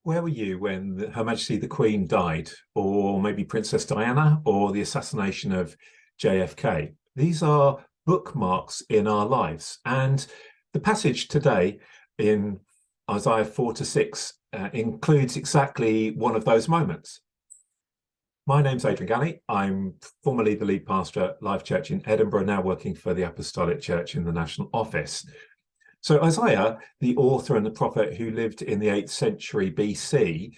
Where were you when Her Majesty the Queen died, or maybe Princess Diana, or the assassination of JFK? These are bookmarks in our lives. And the passage today in Isaiah 4 to 6 includes exactly one of those moments. My name's Adrien Galley. I'm formerly the lead pastor at Life Church in Edinburgh, now working for the Apostolic Church in the National Office. So Isaiah, the author and the prophet who lived in the 8th century BC,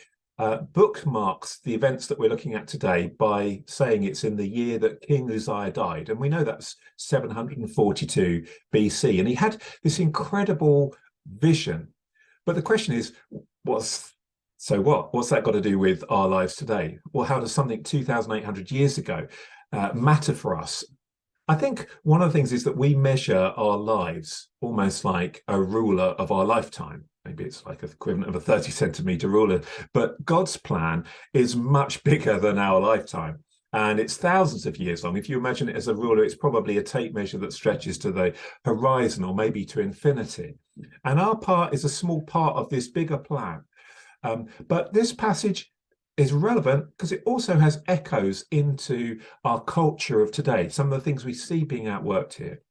bookmarks the events that we're looking at today by saying it's in the year that King Uzziah died. And we know that's 742 BC. And he had this incredible vision. But the question is, what's that got to do with our lives today? Well, how does something 2,800 years ago matter for us? I think one of the things is that we measure our lives almost like a ruler of our lifetime. Maybe it's like the equivalent of a 30-centimeter ruler, but God's plan is much bigger than our lifetime. And it's thousands of years long. If you imagine it as a ruler, it's probably a tape measure that stretches to the horizon or maybe to infinity. And our part is a small part of this bigger plan. But this passage is relevant because it also has echoes into our culture of today, some of the things we see being outworked here.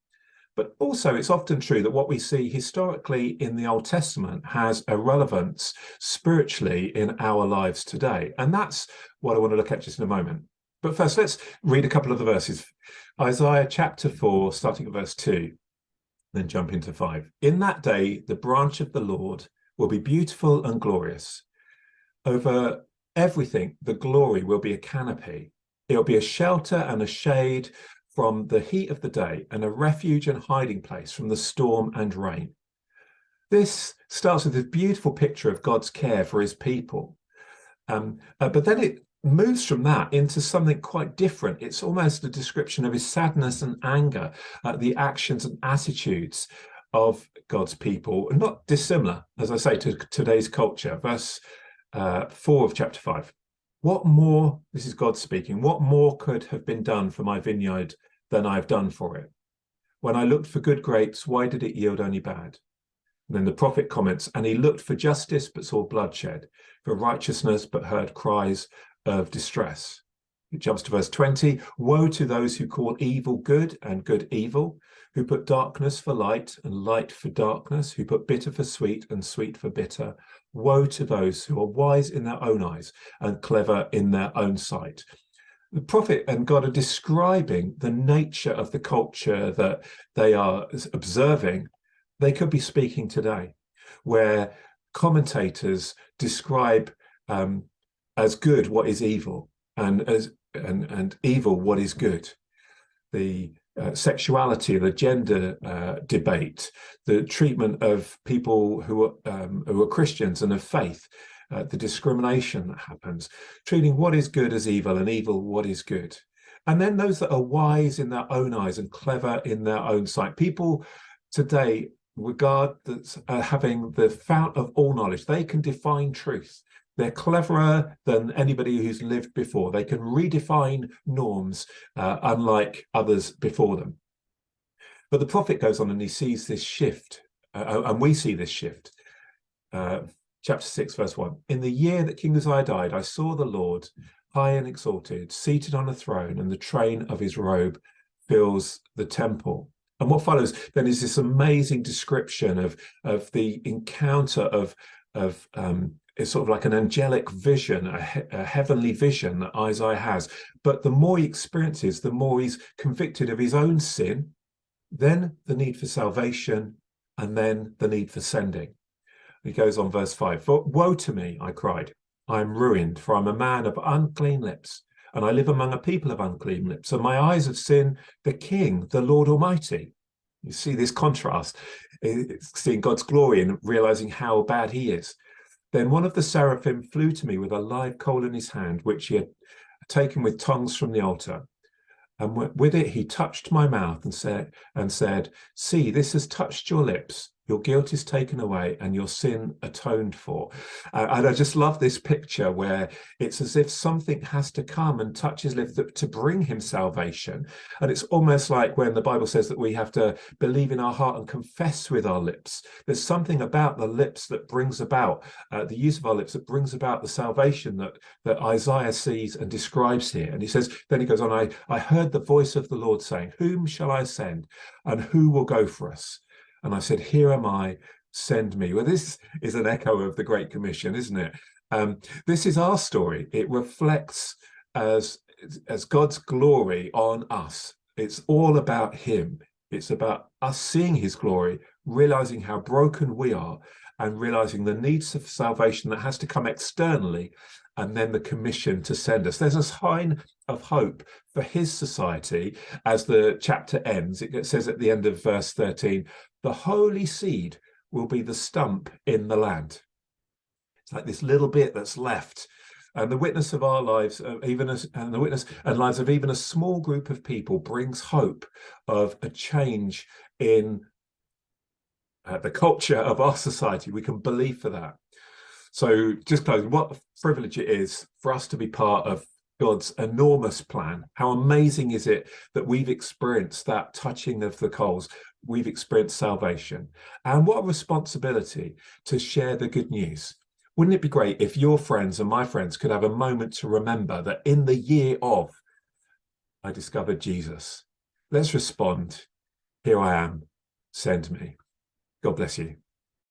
But also it's often true that what we see historically in the Old Testament has a relevance spiritually in our lives today. And that's what I want to look at just in a moment. But first, let's read a couple of the verses. Isaiah chapter 4, starting at verse 2, then jump into 5. In that day, the branch of the Lord will be beautiful and glorious. Over everything, the glory will be a canopy. It'll be a shelter and a shade from the heat of the day, and a refuge and hiding place from the storm and rain. This starts with a beautiful picture of God's care for his people. But then it moves from that into something quite different. It's almost a description of his sadness and anger, the actions and attitudes of God's people, and not dissimilar, as I say, to today's culture. Verse 4 of chapter 5. What more, this is God speaking, what more could have been done for my vineyard than I've done for it? When I looked for good grapes, why did it yield only bad? And then the prophet comments, and he looked for justice, but saw bloodshed, for righteousness, but heard cries of distress. It jumps to verse 20. Woe to those who call evil good and good evil, who put darkness for light and light for darkness, who put bitter for sweet and sweet for bitter. Woe to those who are wise in their own eyes and clever in their own sight. The prophet and God are describing the nature of the culture that they are observing. They could be speaking today, where commentators describe as good what is evil, and evil what is good. The sexuality, the gender debate, the treatment of people who are Christians and of faith, the discrimination that happens, treating what is good as evil and evil what is good. And then those that are wise in their own eyes and clever in their own sight. People today regard that having the fount of all knowledge. They can define truth. They're cleverer than anybody who's lived before. They can redefine norms, unlike others before them. But the prophet goes on and he sees this shift, and we see this shift. Chapter 6, verse 1. In the year that King Uzziah died, I saw the Lord high and exalted, seated on a throne, and the train of his robe fills the temple. And what follows then is this amazing description of the encounter of it's sort of like an angelic vision, a heavenly vision that Isaiah has. But the more he experiences, the more he's convicted of his own sin, then the need for salvation, and then the need for sending. He goes on, verse 5. For woe to me, I cried. I am ruined, for I'm a man of unclean lips, and I live among a people of unclean lips, and my eyes have seen the King, the Lord Almighty. You see this contrast, seeing God's glory and realizing how bad he is. Then one of the seraphim flew to me with a live coal in his hand, which he had taken with tongs from the altar. And with it he touched my mouth and said, see, this has touched your lips. Your guilt is taken away and your sin atoned for. And I just love this picture where it's as if something has to come and touch his lips to bring him salvation. And it's almost like when the Bible says that we have to believe in our heart and confess with our lips. There's something about the lips that brings about, the use of our lips that brings about the salvation that Isaiah sees and describes here. And he says, then he goes on, I heard the voice of the Lord saying, whom shall I send and who will go for us? And I said, here am I, send me. Well, this is an echo of the Great Commission, isn't it? This is our story. It reflects as God's glory on us. It's all about him. It's about us seeing his glory, realizing how broken we are, and realizing the needs of salvation that has to come externally, and then the commission to send us. There's a sign of hope for his society as the chapter ends. It says at the end of verse 13, the holy seed will be the stump in the land. It's like this little bit that's left. And the witness of our lives, the witness and lives of even a small group of people, brings hope of a change in the culture of our society. We can believe for that. So just closing, what a privilege it is for us to be part of God's enormous plan. How amazing is it that we've experienced that touching of the coals? We've experienced salvation. And what a responsibility to share the good news. Wouldn't it be great if your friends and my friends could have a moment to remember that in the year of, I discovered Jesus. Let's respond. Here I am. Send me. God bless you.